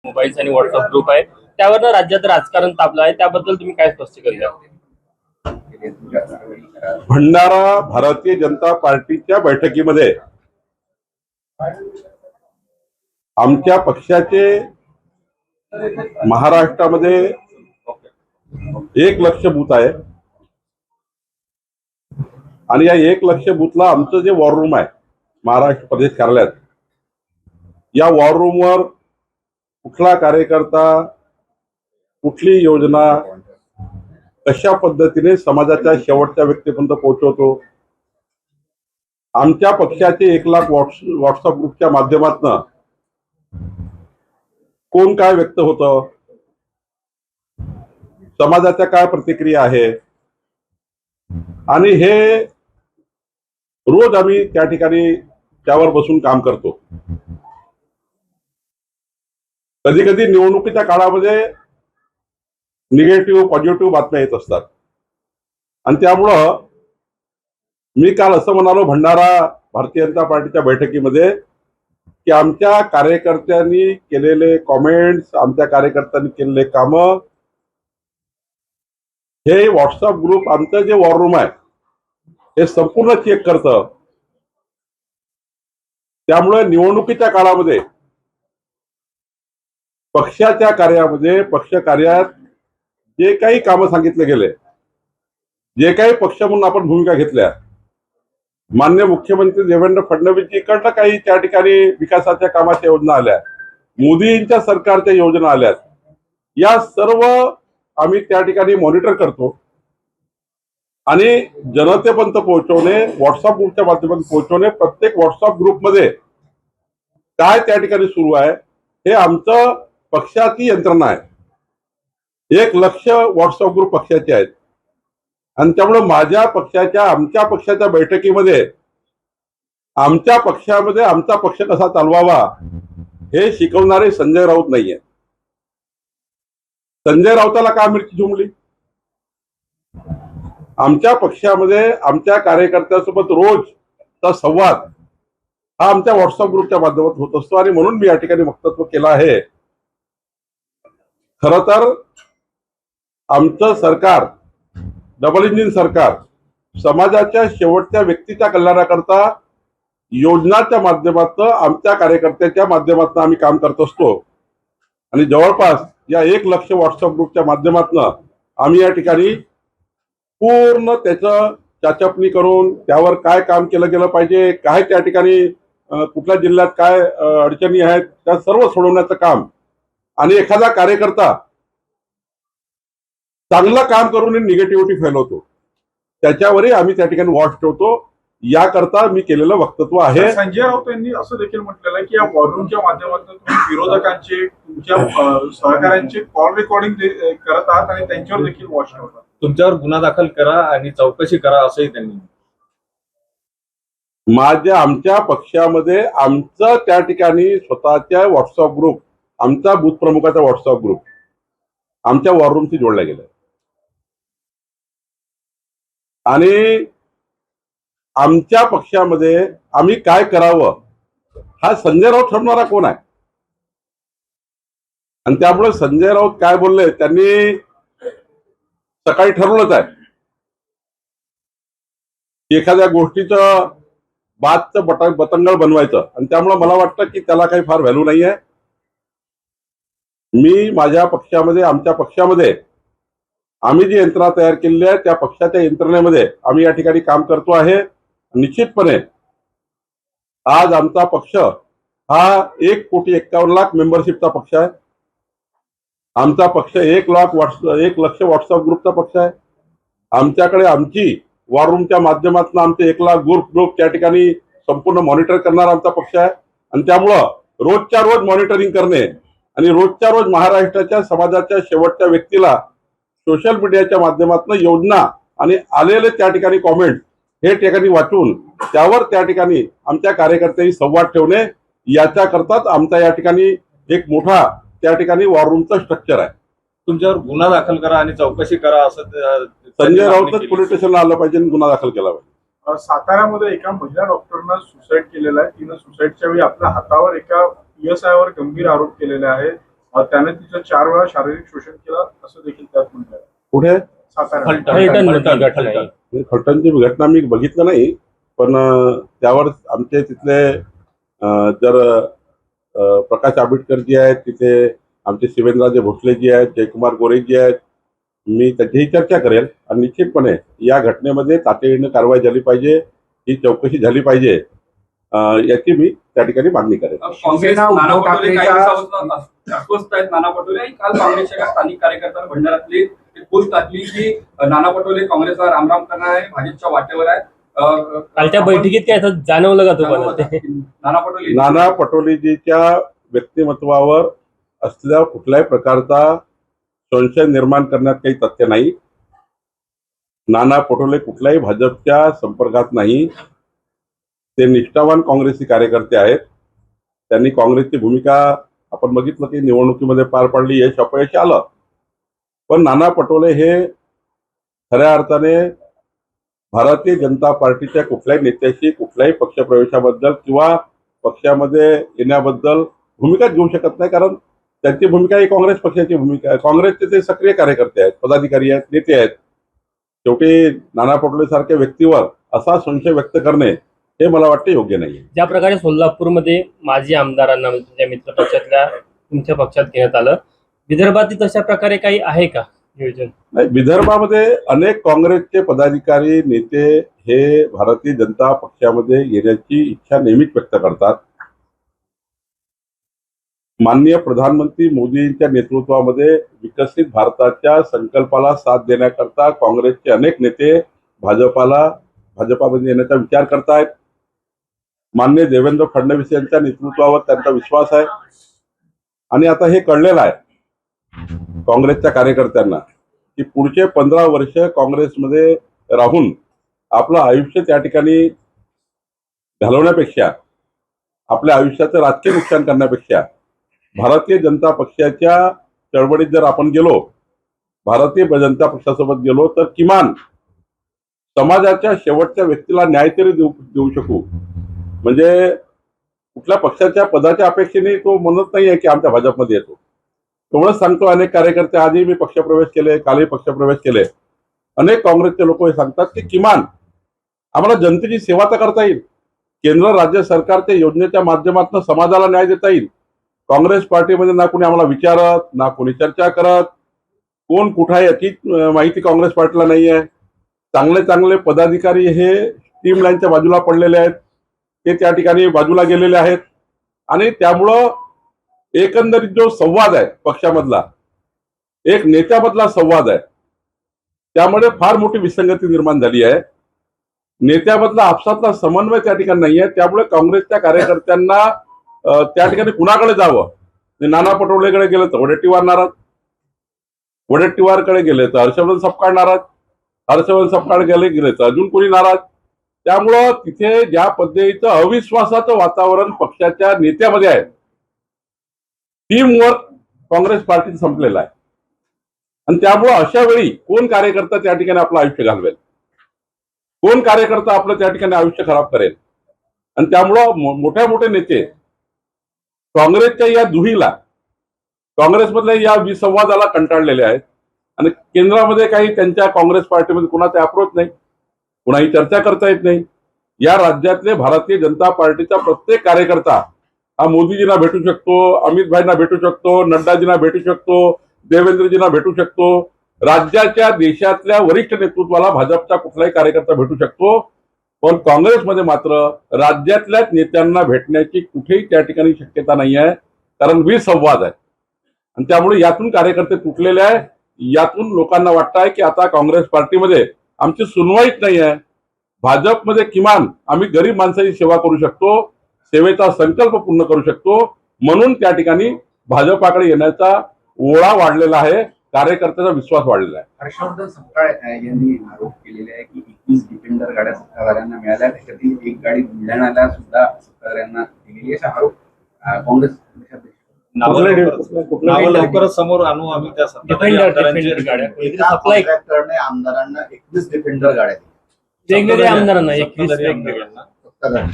Mobiles आणि WhatsApp group आहे त्यावर राज्यात राजकारण तापलं आहे, त्याबद्दल तुम्ही काय स्पष्टीकरण द्याल? भंडारा भारतीय जनता पार्टीच्या बैठकीमध्ये आमच्या पक्षाचे महाराष्ट्रामध्ये 1,00,000 बूथ आहे आणि या 1,00,000 बूथला आमचं जे वॉर रूम आहे महाराष्ट्र प्रदेश कार्यालयात, या वॉर रूमवर कुठला कार्यकर्ता कुठली योजना कशा पद्धतीने समाजाच्या शेवटच्या व्यक्तीपर्यंत पोहोचवतो, आमच्या पक्षाचे 1,00,000 व्हॉट्सअप ग्रुपच्या माध्यमातून कोण काय व्यक्त होतं, समाजाच्या काय प्रतिक्रिया आहे, आणि हे रोज आम्ही त्या ठिकाणी त्यावर बसून काम करतो. कधी कधी निवडणुकीच्या काळामध्ये निगेटिव्ह पॉझिटिव्ह बातम्या येत असतात आणि त्यामुळं मी काल असं म्हणालो भंडारा भारतीय जनता पार्टीच्या बैठकीमध्ये की आमच्या कार्यकर्त्यांनी केलेले कॉमेंट्स, आमच्या कार्यकर्त्यांनी केलेले कामं, हे व्हॉट्सअप ग्रुप आमचं जे वॉर रूम आहे हे संपूर्ण चेक करतं. त्यामुळे निवडणुकीच्या काळामध्ये पक्षाच्या कार्यामध्ये, पक्ष कार्यात जे काही कामं सांगितले गेले, जे काही पक्ष म्हणून आपण भूमिका घेतल्या, माननीय मुख्यमंत्री देवेंद्र फडणवीसजीकडनं काही त्या ठिकाणी विकासाच्या कामाच्या योजना आल्या, मोदींच्या सरकारच्या योजना आल्या, या सर्व आम्ही त्या ठिकाणी मॉनिटर करतो आणि जनतेपर्यंत पोहोचवणे, व्हॉट्सअप ग्रुपच्या माध्यमातून पोहोचवणे, प्रत्येक व्हॉट्सअप ग्रुपमध्ये काय त्या ठिकाणी सुरू आहे हे आमचं पक्षाची यंत्रणा आहे. 1,00,000 व्हॉट्सअप ग्रुप पक्षाचे आहेत आणि त्यामुळे माझ्या पक्षाच्या, आमच्या पक्षाच्या बैठकीमध्ये आमच्या पक्षामध्ये आमचा पक्ष कसा चालवावा हे शिकवणारे संजय राऊत नाहीये. संजय राऊताला का मिरची झुमली? आमच्या पक्षामध्ये आमच्या कार्यकर्त्यांसोबत रोजचा संवाद हा आमच्या व्हॉट्सअप ग्रुपच्या माध्यमातून होत असतो आणि म्हणून मी या ठिकाणी वक्तव्य केलं आहे. खरं तर आमचं सरकार, डबल इंजिन सरकार, समाजाच्या शेवटच्या व्यक्तीच्या कल्याणाकरता योजनाच्या माध्यमातून आमच्या कार्यकर्त्याच्या माध्यमातून आम्ही काम करत असतो आणि जवळपास या 1,00,000 व्हॉट्सअप ग्रुपच्या माध्यमातून आम्ही या ठिकाणी पूर्ण त्याचं चाचपणी करून त्यावर काय काम केलं गेलं पाहिजे, काय त्या ठिकाणी कुठल्या जिल्ह्यात काय अडचणी आहेत त्या सर्व सोडवण्याचं काम, आणि एखादा कार्यकर्ता चांगलं काम करून निगेटिव्हिटी फैलवतो त्याच्यावरही आम्ही त्या ठिकाणी वॉच ठेवतो. याकरता मी केलेलं वक्तव्य आहे. संजय राऊत यांनी असं देखील म्हटलेलं आहे की या वॉररूमच्या माध्यमातून तुम्ही विरोधकांचे, तुमच्या सहकाऱ्यांचे कॉल रेकॉर्डिंग करत आहात आणि त्यांच्यावर देखील वॉच ठेवतात. तुमच्यावर गुन्हा दाखल करा आणि चौकशी करा असंही त्यांनी. आमच्या पक्षामध्ये आमचं त्या ठिकाणी स्वतःच्या व्हॉट्सअप ग्रुप, आमचा बूथ प्रमुखाचा व्हॉट्सअप ग्रुप आमच्या वॉर रूमशी जोडला गेला आणि आमच्या पक्षामध्ये आम्ही काय करावं हा संजय राऊत ठरवणारा कोण आहे. आणि त्यामुळे संजय राऊत काय बोलले त्यांनी सकाळी ठरवलंच आहे. एखाद्या गोष्टीचं बातचं बतंगड बनवायचं आणि त्यामुळे मला वाटतं की त्याला काही फार व्हॅल्यू नाही आहे. मी माझ्या पक्षामध्ये, आमच्या पक्षामध्ये आम्ही जी यंत्रणा तयार केलेली आहे त्या पक्षाच्या यंत्रणेमध्ये आम्ही या ठिकाणी काम करतो आहे. निश्चितपणे आज आमचा पक्ष हा 1,51,00,000 मेंबरशिपचा पक्ष आहे. आमचा पक्ष 1,00,000 व्हॉट्सअप ग्रुपचा पक्ष आहे. आमच्याकडे आमची वॉर रूमच्या माध्यमातून आमचे 1,00,000 ग्रुप त्या ठिकाणी संपूर्ण मॉनिटर करणारा आमचा पक्ष आहे आणि त्यामुळं रोजच्या रोज मॉनिटरिंग करणे आणि रोजच्या रोज महाराष्ट्राच्या समाजाच्या शेवटच्या व्यक्तीला सोशल मीडियाच्या माध्यमातून योजना आणि आलेले त्या ठिकाणी कॉमेंट हे ठिकाणी वाचून त्यावर त्या ठिकाणी आमच्या कार्यकर्त्यांनी संवाद ठेवणे, याच्याकरताच आमचा या ठिकाणी एक मोठा त्या ठिकाणी वॉर रूमचा स्ट्रक्चर आहे. तुमच्यावर गुन्हा दाखल करा आणि चौकशी करा असं संजय राऊतच पोलीस स्टेशनला आलं पाहिजे आणि गुन्हा दाखल केला पाहिजे. साताऱ्यामध्ये एका महिला डॉक्टरनं सुसाईड केलेला आहे. तिनं सुसाईडच्या वेळी आपल्या हातावर एका PSI वर गंभीर आरोप केलेले आहेत. त्याने तिचं 4 वेळा शारीरिक शोषण केलं असं देखील त्यात म्हटलं आहे. पुढे सातारा फलटण मधली घटना आहे. फलटणची घटना मी बघितलं नाही, पण त्यावर आमचे तिथले जर प्रकाश आंबेडकर जी आहेत, तिथे आमचे शिवेंद्रराजे भोसले जी आहेत, जयकुमार गोरे जी आहेत, मी त्यांच्याही चर्चा करेल आणि निश्चितपणे या घटनेमध्ये तातडीनं कारवाई झाली पाहिजे, ही चौकशी झाली पाहिजे, याची मी त्या ठिकाणी मागणी करेल. काँग्रेस नाना पटोले काही दिवसापासून अस्वस्थ आहेत. नाना पटोले आणि काल काँग्रेसच्या एका स्थानिक कार्यकर्त्यांनी भंडाऱ्यातली एक पोस्ट टाकली की नाना पटोले काँग्रेसला रामराम करणार आहे, भाजपच्या वाटेवर आहे. कालच्या बैठकीत काय असं जाणवलं का तुम्हाला ते? नाना पटोले पटोलेजीच्या व्यक्तिमत्वावर असलेल्या कुठल्याही प्रकारचा संशय निर्माण करण्यात काही तथ्य नाही. नाना पटोले कुठल्याही भाजपच्या संपर्कात नाही. ते निष्ठावान काँग्रेसी कार्यकर्ते आहेत. त्यांनी काँग्रेसची भूमिका आपण बघितलं की निवडणुकीमध्ये पार पाडली, यश अपयश आलं. पण नाना पटोले हे खऱ्या अर्थाने भारतीय जनता पार्टीच्या कुठल्याही नेत्याशी कुठल्याही पक्षप्रवेशाबद्दल किंवा पक्षामध्ये येण्याबद्दल भूमिका घेऊ शकत नाही, कारण त्यांची भूमिका ही काँग्रेस पक्षाची भूमिका आहे. काँग्रेसचे ते सक्रिय कार्यकर्ते आहेत, पदाधिकारी आहेत, नेते आहेत. शेवटी नाना पटोले सारख्या व्यक्तीवर असा संशय व्यक्त करणे हे मला वाटते योग्य नाही. ज्या प्रकारे सोलापूरमध्ये माजी आमदारांना म्हणजे तुमच्या मित्र पक्षातल्या तुमच्या पक्षात घेण्यात आलं, विदर्भात तशा प्रकारे काही आहे का नियोजन? नाही, विदर्भामध्ये अनेक काँग्रेसचे पदाधिकारी नेते हे भारतीय जनता पक्षामध्ये येण्याची इच्छा नेहमीच व्यक्त करतात. माननीय प्रधानमंत्री मोदींच्या नेतृत्वामध्ये विकसित भारताच्या संकल्पाला साथ देण्याकरता काँग्रेसचे अनेक नेते भाजपामध्ये येण्याचा विचार करतायत. माननीय देवेंद्र फडणवीस यांच्या नेतृत्वावर त्यांचा विश्वास आहे आणि आता हे कळलेलं आहे काँग्रेसच्या कार्यकर्त्यांना की पुढचे 15 वर्ष काँग्रेसमध्ये राहून आपलं आयुष्य त्या ठिकाणी घालवण्यापेक्षा, आपल्या आयुष्याचं राजकीय नुकसान करण्यापेक्षा भारतीय जनता पक्षाच्या चळवळीत जर आपण गेलो, भारतीय जनता पक्षासोबत गेलो, तर किमान समाजाच्या शेवटच्या व्यक्तीला न्याय तरी देऊ शकू. म्हणजे कुठल्या पक्षाच्या पदाच्या अपेक्षेने तो म्हणत नाहीये की आमच्या भाजपमध्ये येतो. एवढंच सांगतो, अनेक कार्यकर्ते आजही मी पक्षप्रवेश केले, कालही पक्षप्रवेश केले. अनेक काँग्रेसचे लोक हे सांगतात की किमान आम्हाला जनतेची सेवा तर करता येईल, केंद्र राज्य सरकारच्या योजनेच्या माध्यमातून समाजाला न्याय देता येईल. काँग्रेस पार्टीमध्ये ना कोणी आम्हाला विचारत, ना कोणी चर्चा करत, कोण कुठं आहे याची माहिती काँग्रेस पार्टीला नाही आहे. चांगले चांगले पदाधिकारी हे टीम लाईनच्या बाजूला पडलेले आहेत, ते त्या ठिकाणी बाजूला गेलेले आहेत आणि त्यामुळं एकंदरीत जो संवाद आहे पक्षामधला, एक नेत्यामधला संवाद आहे, त्यामुळे फार मोठी विसंगती निर्माण झाली आहे. नेत्यामधला आपसातला समन्वय त्या ठिकाणी नाही आहे. त्यामुळे काँग्रेसच्या कार्यकर्त्यांना त्या ठिकाणी कुणाकडे जावं, नाना पटोलेकडे गेलं तर वडेट्टीवार नाराज, वडेट्टीवारकडे गेले तर हर्षवर्धन सपकाळ नाराज, हर्षवर्धन सपकाळ गेले तर अजून कोणी नाराज. त्यामुळं तिथे ज्या पद्धतीचं अविश्वासाचं वातावरण पक्षाच्या नेत्यामध्ये आहे, टीमवर्क काँग्रेस पार्टीत संपलेला आहे आणि त्यामुळं अशा वेळी कोण कार्यकर्ता त्या ठिकाणी आपलं आयुष्य घालवेल, कोण कार्यकर्ता आपलं त्या ठिकाणी आयुष्य खराब करेल. आणि त्यामुळं मोठे मोठे नेते काँग्रेसच्या या दुहीला, काँग्रेसमधल्या या विसंवादाला कंटाळलेले आहेत आणि केंद्रामध्ये काही त्यांच्या काँग्रेस पार्टीमध्ये कुणाचा अप्रोच नाही, कुणाही चर्चा करता येत नाही. या राज्यातले भारतीय जनता पार्टीचा प्रत्येक कार्यकर्ता हा मोदीजींना भेटू शकतो, अमित भाईंना भेटू शकतो, नड्डाजींना भेटू शकतो, देवेंद्रजींना भेटू शकतो. राज्याच्या देशातल्या वरिष्ठ नेतृत्वाला भाजपचा कुठलाही कार्यकर्ता भेटू शकतो. पण काँग्रेसमध्ये मात्र राज्यातल्याच नेत्यांना भेटण्याची कुठेही त्या ठिकाणी शक्यता नाही आहे, कारण विसंवाद आहे आणि त्यामुळे यातून कार्यकर्ते तुटलेले आहे. यातून लोकांना वाटतं आहे की आता काँग्रेस पार्टीमध्ये आमची सुनवाईच नाही आहे. भाजपमध्ये किमान आम्ही गरीब माणसाची सेवा करू शकतो, सेवेचा संकल्प पूर्ण करू शकतो, म्हणून त्या ठिकाणी भाजपाकडे येण्याचा ओढा वाढलेला आहे, कार्यकर्त्याचा विश्वास वाढलेला आहे. हर्षवर्धन सपकाळ यांनी आरोप केलेले आहे की 21 डिफेंडर गाड्या सत्ताधाऱ्यांना मिळाल्या, त्याच्यातील एक गाडी बुलढाण्याला सुद्धा सत्ताधाऱ्यांना दिलेली, असा आरोप काँग्रेस नावं लवकरच समोर आणू आम्ही त्या डिफेंडर गाड्या सप्लाय कॉन्ट्रॅक्टरने आमदारांना 21 डिफेंडर गाड्या दिल्या, वेगवेगळ्या आमदारांना 21 वेगवेगळ्या.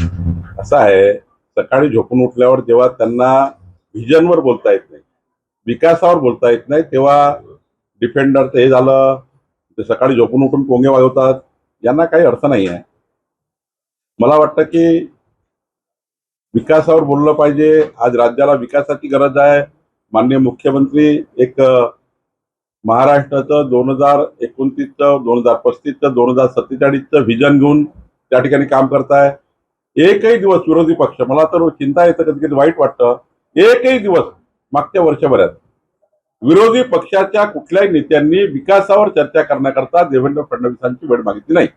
असं आहे, सकाळी झोपून उठल्यावर जेव्हा त्यांना व्हिजनवर बोलता येत नाही, विकासावर बोलता येत नाही तेव्हा डिफेंडरचं हे झालं, ते सकाळी झोपून उठून पोंगे वाजवतात, यांना काही अर्थ नाही आहे. मला वाटतं की विकासावर बोललं पाहिजे. आज राज्याला विकासाची गरज आहे. माननीय मुख्यमंत्री एक महाराष्ट्राचं 2029चं 2035चं 2047चं व्हिजन घेऊन त्या ठिकाणी काम करताय. एकही दिवस विरोधी पक्ष, मला तर चिंता येतं, कधी कधी वाईट वाटतं, एकही दिवस मागच्या वर्षभरात विरोधी पक्षाच्या कुठल्याही नेत्यांनी विकासावर चर्चा करण्याकरता देवेंद्र फडणवीसांची वेळ मागितली नाही.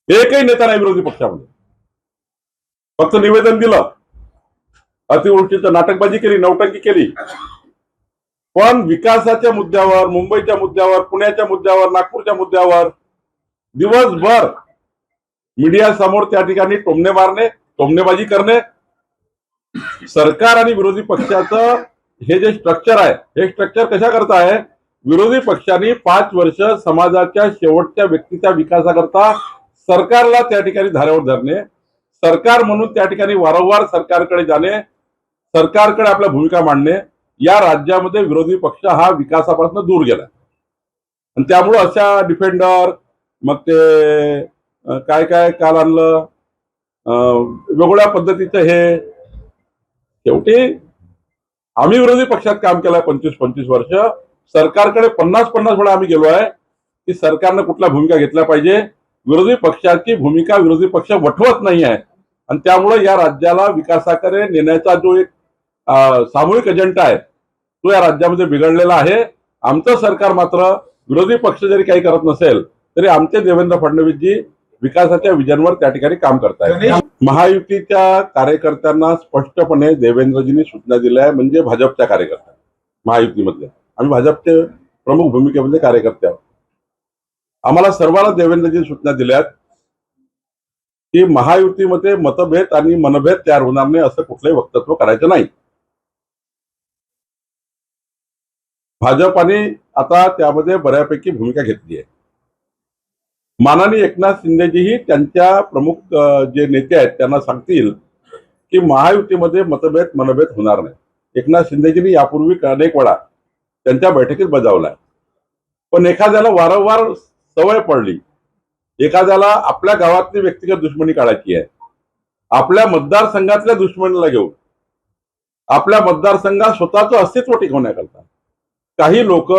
एकही नेता नाही विरोधी पक्षामध्ये. फक्त निवेदन दिलं, अतिवृष्टीचं नाटकबाजी केली, नौटंकी केली. पण विकासाच्या मुद्द्यावर, मुंबईच्या मुद्द्यावर, पुण्याच्या मुद्द्यावर, नागपूरच्या मुद्द्यावर दिवसभर मीडिया समोर त्या ठिकाणी टोमणे मारणे, टोमणेबाजी करणे. सरकार आणि विरोधी पक्षाचं हे जे स्ट्रक्चर आहे, हे स्ट्रक्चर कशा करता आहे? विरोधी पक्षांनी 5 वर्ष समाजाच्या शेवटच्या व्यक्तीच्या विकासाकरता सरकारला त्या ठिकाणी धारेवर धरणे, सरकार म्हणून त्या ठिकाणी वारंवार सरकारकडे जाणे, सरकारकडे आपल्या भूमिका मांडणे. या राज्यामध्ये विरोधी पक्ष हा विकासापासून दूर गेला आणि त्यामुळे अशा डिफेंडर, मग ते काय काय काल आणलं, वेगवेगळ्या पद्धतीचं हे. शेवटी आम्ही विरोधी पक्षात काम केलंय 25-25 वर्ष. सरकारकडे 50-50 वेळा आम्ही गेलो आहे की सरकारनं कुठल्या भूमिका घेतल्या पाहिजे. विरोधी पक्षाची भूमिका विरोधी पक्ष वठवत नाही आहे आणि त्यामुळे या राज्याला विकासाकडे नेण्याचा जो एक सामूहिक एजेंडा आहे तो या राज्यामध्ये बिघडलेला आहे. आमचं सरकार मात्र विरोधी पक्ष जरी काही करत नसेल तरी आमचे देवेंद्र फडणवीसजी विकासाच्या विजनवर त्या ठिकाणी काम करतायत. महायुतीच्या कार्यकर्त्यांना स्पष्टपणे देवेंद्रजींनी सूचना दिल्या आहे, म्हणजे भाजपच्या कार्यकर्त्यांना. महायुतीमधले आम्ही भाजपचे प्रमुख भूमिकेमध्ये कार्यकर्ते आहोत. आम्हाला सर्वांना देवेंद्रजी सूचना दिल्यात की महायुतीमध्ये मतभेद आणि मनभेद तयार होणार नाही, असं कुठलंही वक्तव्य करायचं नाही. भाजपाने आता त्यामध्ये बऱ्यापैकी भूमिका घेतली आहे. माननीय एकनाथ शिंदेजीही त्यांच्या प्रमुख जे नेते आहेत त्यांना सांगतील की महायुतीमध्ये मतभेद मनभेद होणार नाही. एकनाथ शिंदेजींनी यापूर्वी अनेक वेळा त्यांच्या बैठकीत बजावलाय. पण एखाद्याला वारंवार सवय पडली, एखाद्याला आपल्या गावातली व्यक्तिगत दुश्मनी काढायची आहे, आपल्या मतदारसंघातल्या दुश्मनीला घेऊन आपल्या मतदारसंघात स्वतःचं अस्तित्व टिकवण्याकरता काही लोक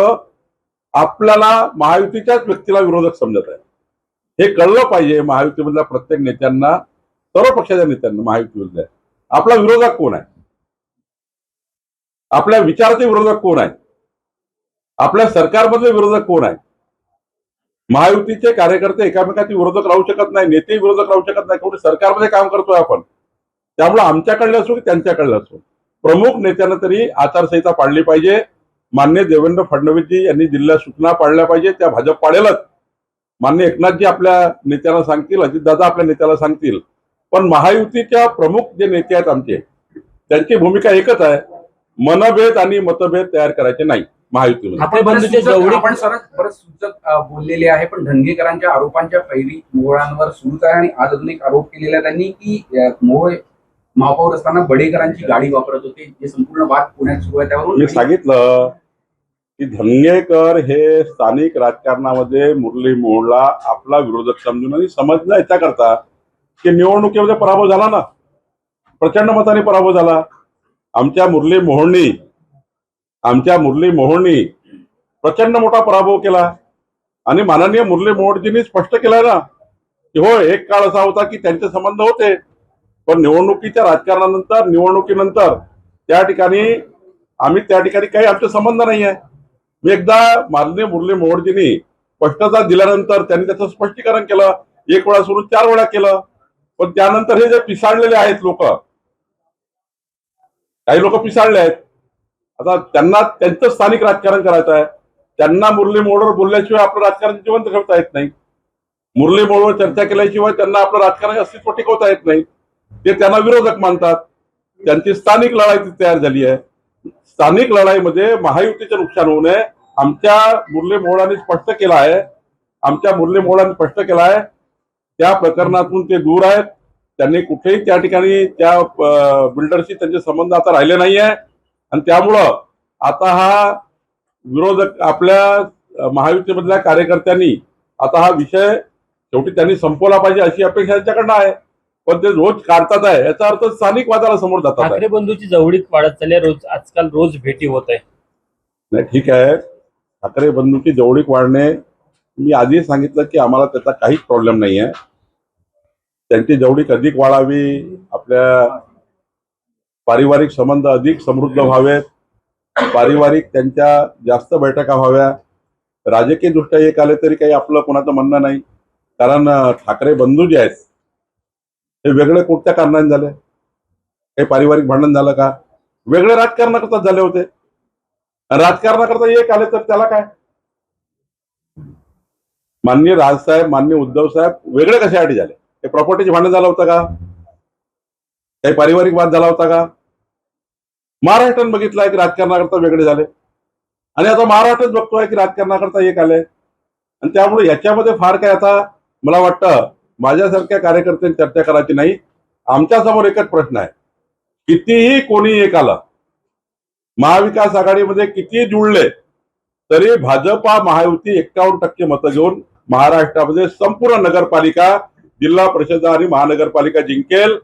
आपल्याला महायुतीच्याच व्यक्तीला विरोधक समजत आहेत. हे कळलं पाहिजे महायुतीमधल्या प्रत्येक नेत्यांना, सर्व पक्षाच्या नेत्यांना. महायुतीमधल्या आपला विरोधक कोण आहे, आपल्या विचाराचे विरोधक कोण आहे, आपल्या सरकारमधले विरोधक कोण आहे. महायुतीचे कार्यकर्ते एकामेकाचे विरोधक राहू शकत नाही, नेते विरोधक राहू शकत नाही. कुठे सरकारमध्ये काम करतोय आपण, त्यामुळे आमच्याकडले असो की त्यांच्याकडले असो प्रमुख नेत्यांना तरी आचारसंहिता पाळली पाहिजे. माननीय देवेंद्र फडणवीसजी यांनी दिलेल्या सूचना पाळल्या पाहिजे, त्या भाजप पाळेलच. माननीय एकनाथजी आपल्या नेत्याला सांगतील, अजितदादा आपल्या नेत्याला सांगतील. पण महायुतीच्या प्रमुख जे नेते आहेत आमचे, त्यांची भूमिका एकच आहे, मनभेद आणि मतभेद तयार करायचे नाही महायुतीमध्ये. आपण परत सूचक बोललेले आहे, पण धनगेकरांच्या आरोपांच्या पैरी मोहळांवर सुरूच आहे आणि आज अजून एक आरोप केलेला त्यांनी की मोहोळ महापौर असताना बडेकरांची गाडी वापरत होते, जे संपूर्ण वाद पुण्यात सुरू आहे. त्यावरून मी सांगितलं की धनगेकर हे स्थानिक राजकारणामध्ये मुरली मोहोळला आपला विरोधक समजून आणि समजणं याच्याकरता की निवडणुकीमध्ये पराभव झाला ना, प्रचंड मताने पराभव झाला. आमच्या मुरली मोहोळनी प्रचंड मोठा पराभव केला आणि माननीय मुरली मोहोळजींनी स्पष्ट केलं ना की हो, एक काळ असा होता की त्यांचे संबंध होते, पण निवडणुकीच्या राजकारणानंतर, निवडणुकीनंतर त्या ठिकाणी काही आमचे संबंध नाही आहे. मी एकदा माननीय मुरली मोहोळजींनी स्पष्टता दिल्यानंतर त्यांनी त्याचं स्पष्टीकरण केलं. 1 वेळा सोडून 4 वेळा केलं. पण त्यानंतर हे जे पिसाळलेले आहेत लोक, काही लोक पिसाळले आहेत. आता त्यांना त्यांचं स्थानिक राजकारण करायचं आहे. त्यांना मुरली मोहोळवर बोलल्याशिवाय आपलं राजकारण जिवंत ठेवता येत नाही. मुरली मोहोळवर चर्चा केल्याशिवाय त्यांना आपलं राजकारण अस्तित्व टिकवता येत नाही. ते त्यांना विरोधक मानतात. त्यांची स्थानिक लढाई तयार झाली आहे. स्थानिक लढाईमध्ये महायुतीचे नुकसान होऊ नये आमच्या मुरली मोहोळांनी स्पष्ट केलं आहे. त्या प्रकरणातून ते दूर आहेत. त्यांनी कुठेही त्या ठिकाणी त्या बिल्डरशी त्यांचे संबंध आता राहिले नाही आहे आणि त्यामुळं आता हा विरोधक आपल्या महायुतीमधल्या कार्यकर्त्यांनी आता हा विषय शेवटी त्यांनी संपवला पाहिजे अशी अपेक्षा त्यांच्याकडनं आहे, पण ते रोज काढतात आहे याचा अर्थ स्थानिक वादाला समोर जातात आहे. ठाकरे बंधूची जवळीक वाढत चालली आहे, आजकाल रोज भेटी होत आहे. नाही ठीक आहे, ठाकरे बंधूंची जवळीक वाढणे मी आधी सांगितलं की आम्हाला त्याचा काहीच प्रॉब्लेम नाही आहे. त्यांची जवळीक अधिक वाढावी, आपल्या पारिवारिक संबंध अधिक समृद्ध व्हावेत, पारिवारिक त्यांच्या जास्त बैठका व्हाव्या. राजकीय दृष्ट्या एक आले तरी काही आपलं कोणाचं म्हणणं नाही, कारण ठाकरे बंधू जे आहेत हे वेगळे कोणत्या कारणाने झाले? काही पारिवारिक भांडण झालं का? वेगळे राजकारणाकरता झाले होते. राजकारणाकरता एक आले तर त्याला काय? माननीय राजसाहेब, माननीय उद्धव साहेब वेगळे कशासाठी झाले? ते प्रॉपर्टीचे भांडण झालं होतं का? काही पारिवारिक वाद झाला होता का? महाराष्ट्रात बघितलंय की राजकारणाकरता वेगळे झाले आणि आता महाराष्ट्रात बघतोय की राजकारणाकरता एक आले. आणि त्यामुळे याच्यामध्ये फार काय आता मला वाटतं माझ्यासारख्या कार्यकर्त्यांनी चर्चा करायची नाही. आमच्या समोर एकच प्रश्न आहे, कितीही कोणी एक आलं, महाविकास आघाडीमध्ये किती जुळले तरी भाजपा महायुती 51% मतं घेऊन महाराष्ट्रामध्ये संपूर्ण नगरपालिका, जिल्हा परिषद आणि महानगरपालिका जिंकेल.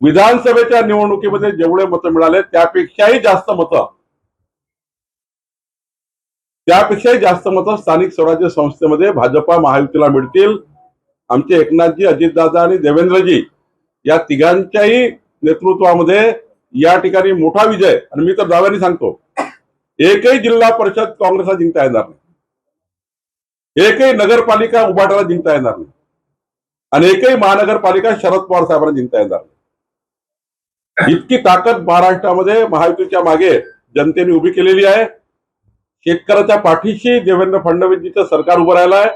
विधानसभेच्या निवडणुकीमध्ये जेवढे मतं मिळाले त्यापेक्षाही जास्त मतं स्थानिक स्वराज्य संस्थेमध्ये भाजपा महायुतीला मिळतील. आमचे एकनाथजी, अजितदादा आणि देवेंद्रजी या तिघांच्याही नेतृत्वामध्ये या ठिकाणी मोठा विजय. आणि मी तर दाव्याने सांगतो, एकही जिल्हा परिषद काँग्रेसला जिंकता येणार नाही, एकही नगरपालिका उभाटाला जिंकता येणार नाही आणि एकही महानगरपालिका शरद पवार साहेबांना जिंकता येणार नाही. इतकी ताकद महाराष्ट्रामध्ये महायुतीच्या मागे जनतेने उभी केलेली आहे. शेतकऱ्याच्या पाठीशी देवेंद्र फडणवीसजीचं सरकार उभं राहिलं आहे.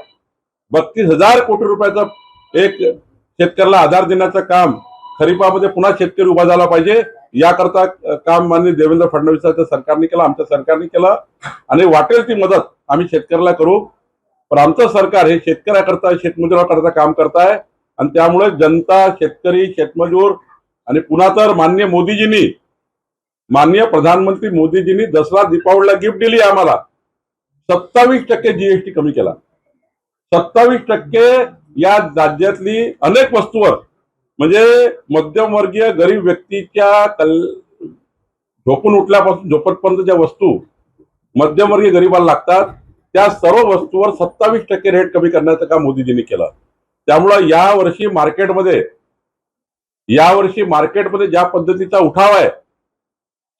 32,000 कोटी रुपयाचं एक शेतकऱ्याला आधार देण्याचं काम खरीपामध्ये पुन्हा शेतकरी उभा झाला पाहिजे याकरता काम माननीय देवेंद्र फडणवीसांच्या सरकारने केलं, आमच्या सरकारने केलं आणि वाटेल ती मदत आम्ही शेतकऱ्याला करू. पण आमचं सरकार हे शेतकऱ्याकरता, शेतमजुराकरता काम करत आहे आणि त्यामुळे जनता, शेतकरी, शेतमजूर आणि पुन्हा तर माननीय प्रधानमंत्री मोदीजींनी दसरा दीपावलीला गिफ्ट दिली आम्हाला. 27% जीएसटी कमी केला. 27% या राज्यातली अनेक वस्तूवर, म्हणजे मध्यमवर्गीय गरीब व्यक्तीच्या झोपून उठल्यापासून झोपतपर्यंत ज्या वस्तू मध्यमवर्गीय गरीबाला लागतात त्या सर्व वस्तूवर 27% रेट कमी करण्याचं काम मोदीजींनी केलं. त्यामुळं यावर्षी मार्केटमध्ये ज्या पद्धतीचा उठाव आहे,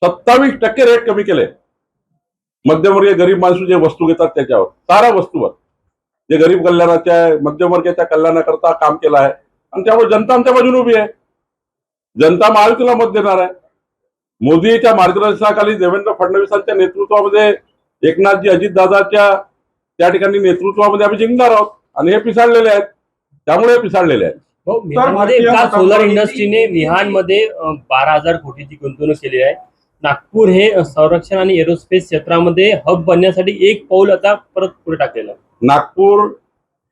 27% रेट कमी केले. मध्यमवर्गीय गरीब माणसं जे वस्तू घेतात त्याच्यावर, साऱ्या वस्तूवर जे गरीब कल्याणाच्या, मध्यमवर्गाच्या कल्याणाकरता काम केलं आहे आणि त्यामुळे जनता आमच्या बाजूने उभी आहे. जनता महायुतीला मत देणार आहे. मोदीच्या मार्गदर्शनाखाली देवेंद्र फडणवीसांच्या नेतृत्वामध्ये, एकनाथजी, अजितदादाच्या त्या ठिकाणी नेतृत्वामध्ये आम्ही जिंकणार आहोत आणि हे पिसाळलेले आहेत. त्यामुळे हे पिसाळलेले आहेत. हो, मिहानमध्ये काल सोलर इंडस्ट्रीने मिहानमध्ये 12,000 कोटीची गुंतवणूक केली आहे. नागपूर हे संरक्षण आणि एरोस्पेस क्षेत्रामध्ये हब बनण्यासाठी एक पाऊल आता परत पुढे टाकलेलं आहे. नागपूर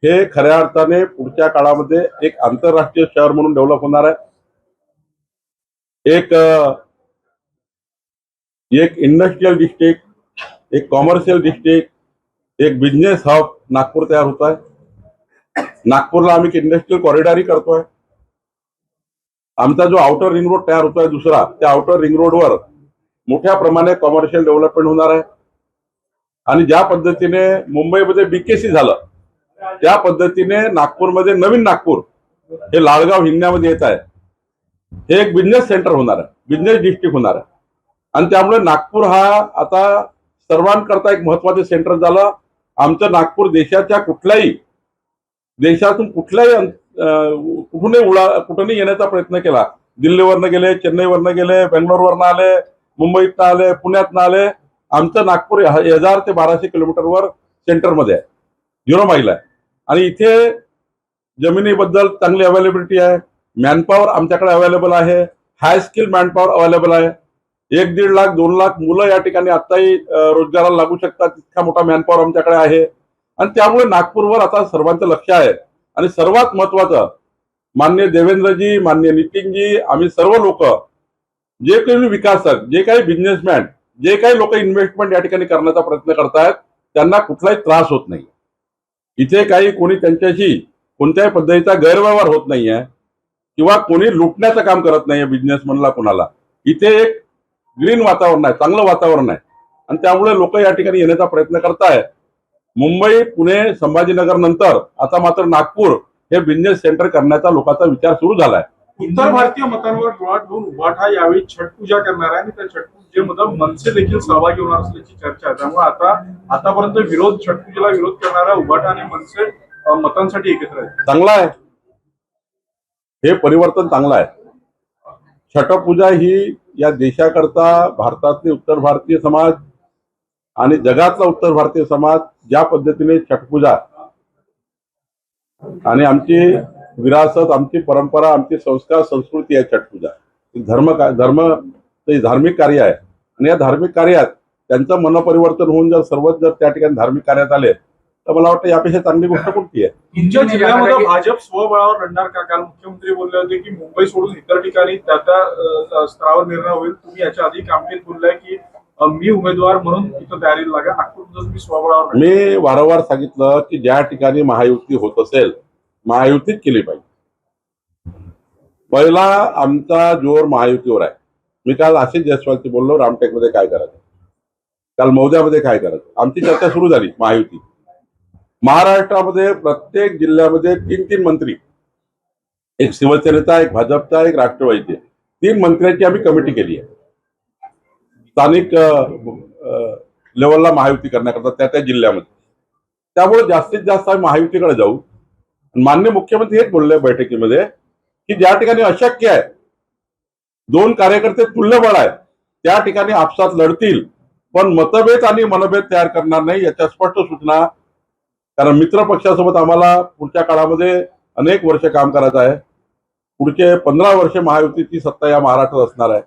हे खऱ्या अर्थाने पुढच्या काळामध्ये एक आंतरराष्ट्रीय शहर म्हणून डेव्हलप होणार आहे. एक इंडस्ट्रियल डिस्ट्रिक्ट, एक कॉमर्शियल डिस्ट्रिक्ट, एक बिझनेस हब नागपूर तयार होत आहे. नागपूरला आम्ही एक इंडस्ट्रियल कॉरिडॉरही करतोय. आमचा जो आउटर रिंग रोड तयार होतोय दुसरा, त्या आउटर रिंग रोडवर मोठ्या प्रमाणात कॉमर्शियल डेव्हलपमेंट होणार आहे. आणि ज्या पद्धतीने मुंबईमध्ये बीकेसी झालं त्या पद्धतीने नागपूरमध्ये नवीन नागपूर हे लाळगाव हिंगण्यामध्ये येत आहे. हे एक बिझनेस सेंटर होणार आहे, बिझनेस डिस्ट्रिक्ट होणार आहे आणि त्यामुळे नागपूर हा आता सर्वांकरता एक महत्वाचं सेंटर झालं. आमचं नागपूर देशातून कुठूनही येण्याचा प्रयत्न केला. दिल्लीवरनं गेले, चेन्नईवरनं गेले, बेंगलोरवरनं आले, मुंबईतनं आले, पुण्यातनं आले. आमचं नागपूर 1000 ते 1200 किलोमीटरवर सेंटरमध्ये आहे, 0 माईल आहे आणि इथे जमिनीबद्दल चांगली अवेलेबिलिटी आहे. मॅनपॉवर आमच्याकडे अवेलेबल आहे, हाय स्किल मॅनपॉवर अवेलेबल आहे. 1-1.5 लाख 2 लाख मुलं या ठिकाणी आत्ताही रोजगाराला लागू शकतात, इतका मोठा मॅनपॉवर आमच्याकडे आहे. आणि त्यामुळे नागपूरवर आता सर्वांचं लक्ष आहे. आणि सर्वात महत्वाचं, माननीय देवेंद्रजी, माननीय नितीनजी, आम्ही सर्व लोक, जे काही विकासक, जे काही बिझनेसमॅन जे काही लोक इन्व्हेस्टमेंट या ठिकाणी करण्याचा प्रयत्न करतायत त्यांना कुठलाही त्रास होत नाही. इथे काही कोणी त्यांच्याशी कोणत्याही पद्धतीचा गैरव्यवहार होत नाहीये किंवा कोणी लुटण्याचं काम करत नाहीये बिझनेसमनला कोणाला. इथे एक ग्रीन वातावरण आहे, चांगलं वातावरण आहे आणि त्यामुळे लोक या ठिकाणी येण्याचा प्रयत्न करतायत. मुंबई, पुणे, संभाजीनगर नंतर आता मात्र नागपूर हे बिझनेस सेंटर करण्याचा लोकांचा विचार सुरू झालाय. उत्तर भारतीय मतांवर डोळा ठेवून उभाठा यावेळी छठ पूजा करणार आहे आणि त्या छठ पूजेमध्ये मनसे देखील सहभागी होणार असल्याची चर्चा आहे. त्यामुळे आतापर्यंत छठ पूजेला विरोध करणारा उभाठा आणि मनसे मतांसाठी एकत्र आहेत. चांगला आहे, हे परिवर्तन चांगलं आहे. छठपूजा ही या देशाकरता भारतातले उत्तर भारतीय समाज आणि जगातला उत्तर भारतीय समाज ज्या पद्धतीने छठपूजा आणि आमची विरासत, आमची परंपरा, आमची संस्कार, संस्कृती आहे छठपूजा. धार्मिक कार्य आहे आणि या धार्मिक कार्यात त्यांचं मनपरिवर्तन होऊन जर त्या ठिकाणी धार्मिक कार्यात आले तर मला वाटतं यापेक्षा चांगली गोष्ट कोणती आहे. तुमच्या जिल्ह्यामध्ये भाजप स्वबळावर लढणार का? काल मुख्यमंत्री बोलले होते की मुंबई सोडून इतर ठिकाणी त्या स्तरावर निर्णय होईल. तुम्ही याच्या आधी कामगिरी बोललाय की मी उमेदवार म्हणून इथं तयारीला लागा. नागपूरमध्ये तुम्ही स्वबळावर. मी वारंवार सांगितलं की ज्या ठिकाणी महायुती होत असेल महायुतीच केली पाहिजे. पहिला आमचा जोर महायुतीवर आहे. मी काल आशिष जयस्वालची बोललो रामटेकमध्ये काय करायचं, काल मौद्यामध्ये काय करायचं, आमची चर्चा सुरू झाली महायुती. महाराष्ट्रामध्ये प्रत्येक जिल्ह्यामध्ये 3 मंत्री, एक शिवसेनेचा, एक भाजपचा, एक राष्ट्रवादीचे, 3 मंत्र्यांची आम्ही कमिटी केली आहे स्थानिक लेवलला महायुती करण्याकरता त्या जिल्ह्यामध्ये. त्यामुळे जास्तीत जास्त आम्ही महायुतीकडे जाऊ. माननीय मुख्यमंत्री हेच बोलले बैठकीमध्ये की ज्या ठिकाणी अशक्य आहे, 2 कार्यकर्ते तुल्यबळ आहेत, त्या ठिकाणी आपसात लढतील पण मतभेद आणि मनभेद तयार करणार नाही, याच्या स्पष्ट सूचना. कारण मित्र पक्षासोबत आम्हाला पुढच्या काळामध्ये अनेक वर्ष काम करायचं आहे. पुढचे 15 वर्ष महायुतीची सत्ता या महाराष्ट्रात असणार आहे.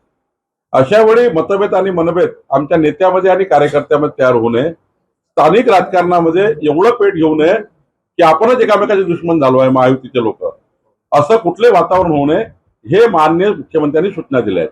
अशा वेळी मतभेद आणि मनभेद आमच्या नेत्यामध्ये आणि कार्यकर्त्यामध्ये तयार होऊ नये. स्थानिक राजकारणामध्ये एवढं पेट घेऊ नये की आपणच एकामेकाचे दुश्मन झालो आहे महायुतीचे लोक, असं कुठले वातावरण होऊ नये, हे माननीय मुख्यमंत्र्यांनी सूचना दिल्या आहेत.